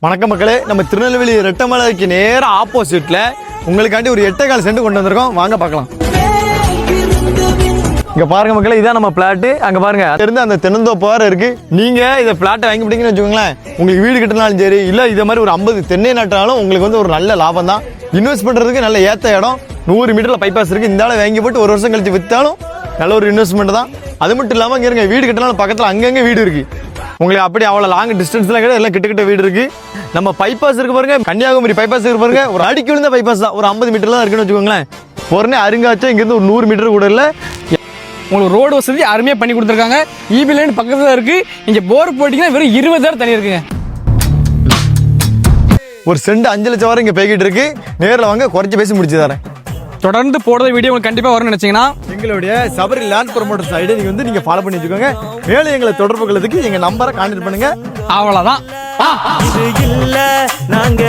வணக்கம் மக்களே, நம்ம திருநெல்வேலி ரெட்டமலைக்கு நேர ஆப்போசிட்ல உங்களுக்காண்டி ஒரு 8.25 சென்ட் கொண்டு வந்திருக்கோம். வாங்க பார்க்கலாம். இங்க பாருங்க மக்களே, இதான் நம்ம பிளாட். அங்க பாருங்க இருந்து அந்த தென்னந்தோப்பு வேற இருக்கு. நீங்க இதை பிளாட்டை வாங்கி பிடிங்கன்னு வச்சுக்கோங்களேன், உங்களுக்கு வீடு கட்டினாலும் சரி, இல்ல இதை மாதிரி ஒரு 50 தென்னை நட்டாலும் உங்களுக்கு வந்து ஒரு நல்ல லாபம் தான். இன்வெஸ்ட் பண்றதுக்கு நல்ல ஏத்த இடம். 100 மீட்டர்ல பைபாஸ் இருக்கு. இந்த ஆளை வாங்கி போட்டு 1 வருஷம் கழிச்சு வித்தாலும் நல்ல ஒரு இன்வெஸ்ட்மெண்ட் தான். அது மட்டும் இல்லாம இங்க இருங்க, வீடு கட்டினாலும் பக்கத்துல அங்கங்க வீடு இருக்கு. உங்களுக்கு அப்படி அவ்வளோ லாங் டிஸ்டன்ஸ்லாம் கிடையாது, எல்லாம் கிட்ட வீடு இருக்கு. நம்ம பைபாஸ் இருக்கு பாருங்க, கன்னியாகுமரி பைபாஸ் இருக்கு பாருங்க, ஒரு அடிக்கு விழுந்த பைபாஸ் தான். ஒரு 50 மீட்டர் தான் இருக்குன்னு வச்சுக்கோங்களேன். உடனே அருங்காச்சும் இங்கிருந்து ஒரு 100 மீட்டர் கூட இல்லை. உங்களுக்கு ரோடு வசதி அருமையாக பண்ணி கொடுத்துருக்காங்க. ஈபி லைன் பக்கத்தில் இருக்கு. இங்கே போர் போட்டிங்கன்னா வெறும் 20,000 தண்ணி இருக்குங்க. ஒரு சென்ட் 5 லட்சம் வரை இங்கே போய்கிட்டு இருக்கு. நேரில் வாங்க, குறைச்சி பேசி முடிச்சு தரேன். தொடர்ந்து போடுற வீடியோ உங்களுக்கு கண்டிப்பாக வரும்னு நினச்சிங்கன்னா எங்களுடைய சபரி லேண்ட் ப்ரொமோட்டர் சைடு நீங்கள் ஃபாலோ பண்ணி வச்சுக்கோங்க. மேலே எங்களை தொடர்பு கொள்றதுக்கு எங்கள் நம்பரை கான்டாக்ட் பண்ணுங்க. அவ்வளோதான். இது இல்ல நாங்க